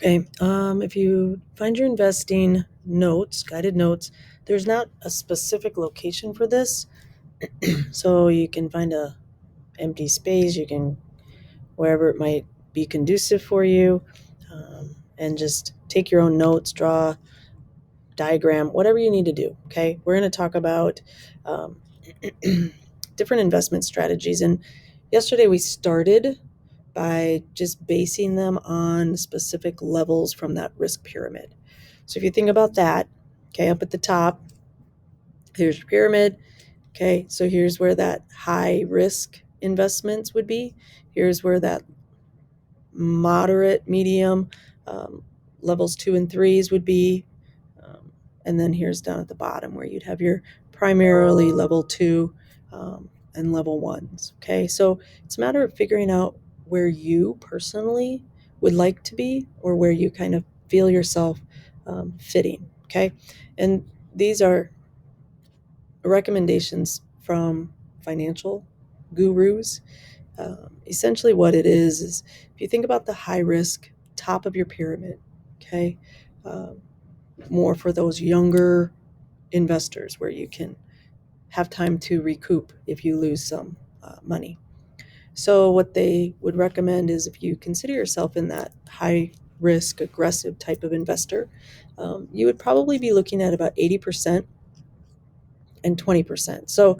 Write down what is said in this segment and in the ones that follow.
Okay, if you find your investing notes, guided notes, there's not a specific location for this. So you can find a empty space, you can wherever it might be conducive for you, and just take your own notes, draw diagram, whatever you need to do. Okay, we're going to talk about um, different investment strategies. And yesterday we started by just basing them on specific levels from that risk pyramid. So if you think about that, okay, up at the top, here's your pyramid. Okay, so here's where that high risk investments would be. Here's where that moderate, medium, um, levels two and threes would be. And then here's down at the bottom where you'd have your primarily level two and level ones. Okay, so it's a matter of figuring out where you personally would like to be or where you kind of feel yourself fitting. Okay, and these are recommendations from financial gurus. Essentially, what it is if you think about the high risk top of your pyramid, okay, um, more for those younger investors where you can have time to recoup if you lose some money. So, what they would recommend is if you consider yourself in that high risk, aggressive type of investor, you would probably be looking at about 80% and 20%. So,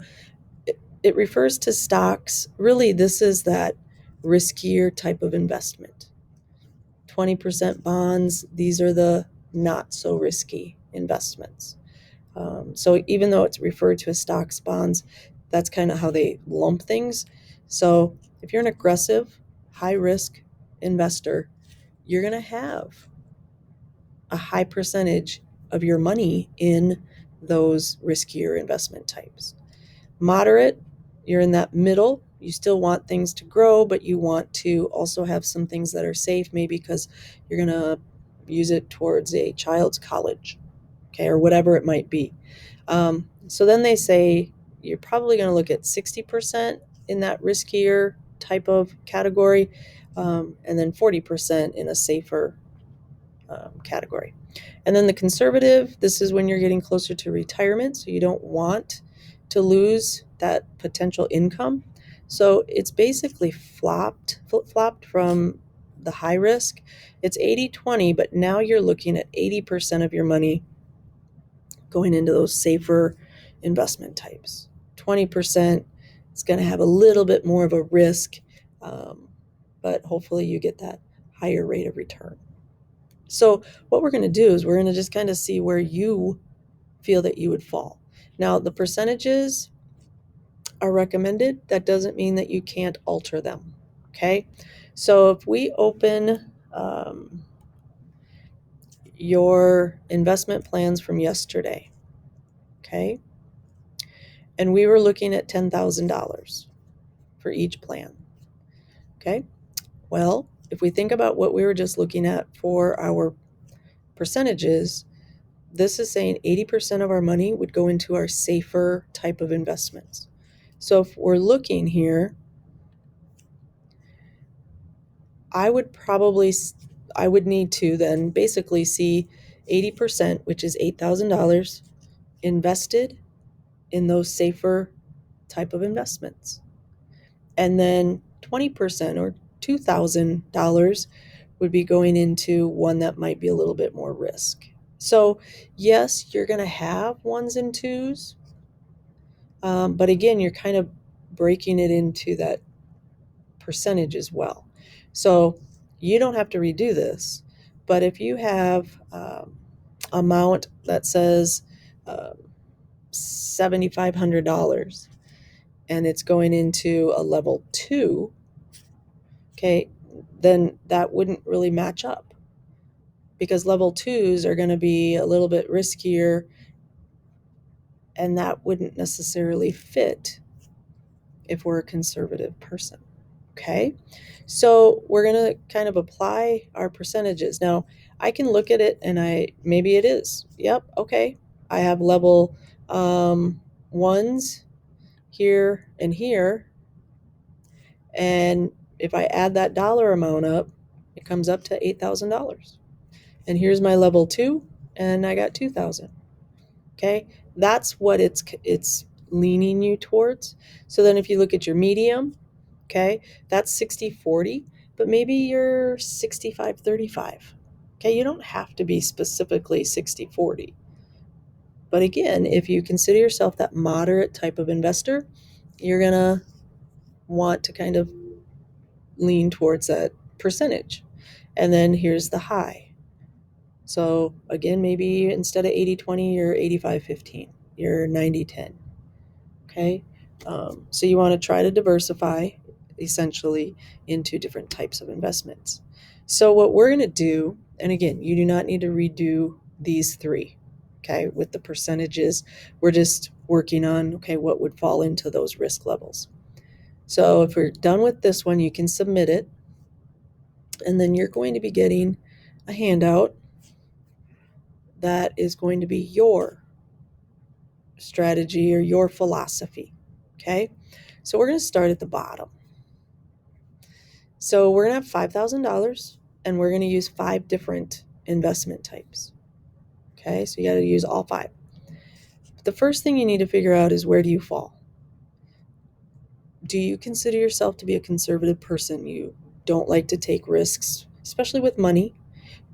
it refers to stocks. Really, this is that riskier type of investment. 20% bonds, these are the not so risky investments. So even though it's referred to as stocks, bonds, that's kind of how they lump things. So if you're an aggressive, high risk investor, you're going to have a high percentage of your money in those riskier investment types. Moderate, you're in that middle. You still want things to grow, but you want to also have some things that are safe, maybe because you're going to use it towards a child's college, okay, or whatever it might be. So then they say you're probably going to look at 60% in that riskier type of category, and then 40% in a safer category. And then the conservative, this is when you're getting closer to retirement, so you don't want to lose that potential income. So it's basically flip-flopped from the high risk. It's 80-20, but now you're looking at 80% of your money going into those safer investment types. 20% is going to have a little bit more of a risk, um, but hopefully you get that higher rate of return. So, what we're going to do is we're going to just kind of see where you feel that you would fall. Now, the percentages are recommended. That doesn't mean that you can't alter them. Okay. So, if we open your investment plans from yesterday, okay, and we were looking at $10,000 for each plan, okay, well, if we think about what we were just looking at for our percentages, this is saying 80% of our money would go into our safer type of investments. So if we're looking here, I would probably, I would need to then basically see 80%, which is $8,000, invested in those safer type of investments. And then 20% or $2,000 would be going into one that might be a little bit more risk. So, yes, you're going to have ones and twos, but again, you're kind of breaking it into that percentage as well. So, you don't have to redo this, but if you have amount that says $7,500 and it's going into a level two, okay, then that wouldn't really match up because level twos are going to be a little bit riskier and that wouldn't necessarily fit if we're a conservative person. Okay, so we're going to kind of apply our percentages. Now, I can look at it and maybe it is. Yep, okay. I have level ones here and here. And if I add that dollar amount up, it comes up to $8,000. And here's my level 2, and I got 2,000. Okay, that's what it's leaning you towards. So then if you look at your medium, okay, that's 60-40, but maybe you're 65-35. Okay, you don't have to be specifically 60-40. But again, if you consider yourself that moderate type of investor, you're going to want to kind of lean towards that percentage. And then here's the high. So again, maybe instead of 80-20, you're 85-15, you're 90-10. Okay. So you want to try to diversify essentially into different types of investments. So what we're going to do, and again, you do not need to redo these three. Okay. With the percentages, we're just working on, okay, what would fall into those risk levels. So if we're done with this one, you can submit it. And then you're going to be getting a handout that is going to be your strategy or your philosophy. Okay. So we're going to start at the bottom. So we're going to have $5,000 and we're going to use 5 different investment types. Okay. So you got to use all 5. The first thing you need to figure out is, where do you fall? Do you consider yourself to be a conservative person? You don't like to take risks, especially with money.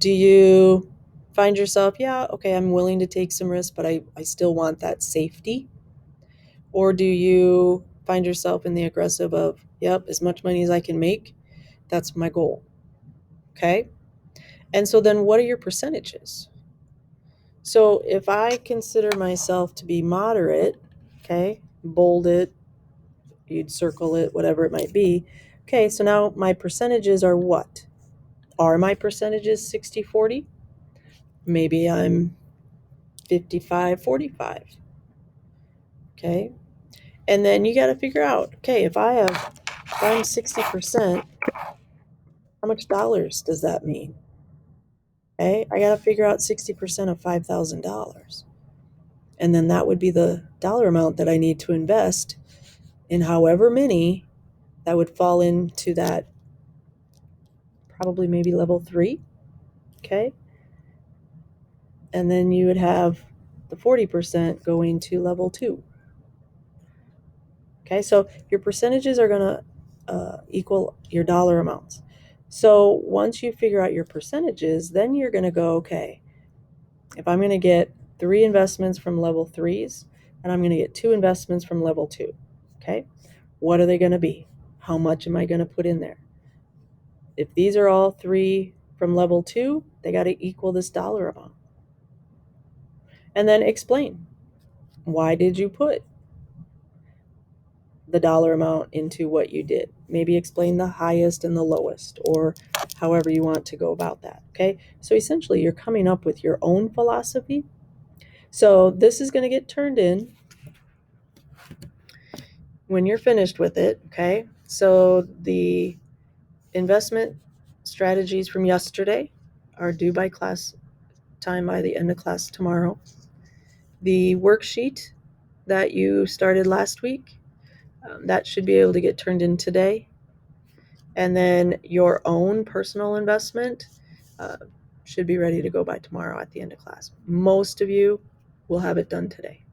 Do you find yourself, yeah, okay, I'm willing to take some risks, but I still want that safety? Or do you find yourself in the aggressive of, yep, as much money as I can make, that's my goal? Okay. And so then what are your percentages? So if I consider myself to be moderate, okay, bold it, you'd circle it, whatever it might be. Okay, so now my percentages are what? Are my percentages 60-40? Maybe I'm 55-45. Okay. And then you got to figure out, okay, if I'm 60%, how much dollars does that mean? Okay. I got to figure out 60% of $5,000. And then that would be the dollar amount that I need to invest in however many that would fall into that, probably maybe level 3. Okay. And then you would have the 40% going to level 2. Okay, so your percentages are going to equal your dollar amounts. So once you figure out your percentages, then you're going to go, okay, if I'm going to get 3 investments from level 3s and I'm going to get 2 investments from level 2, okay, what are they going to be? How much am I going to put in there? If these are all 3 from level 2, they got to equal this dollar amount. And then explain, why did you put the dollar amount into what you did? Maybe explain the highest and the lowest, or however you want to go about that. Okay. So essentially you're coming up with your own philosophy. So this is going to get turned in when you're finished with it. Okay. So the investment strategies from yesterday are due by class time, by the end of class tomorrow. The worksheet that you started last week, that should be able to get turned in today. And then your own personal investment should be ready to go by tomorrow at the end of class. Most of you will have it done today.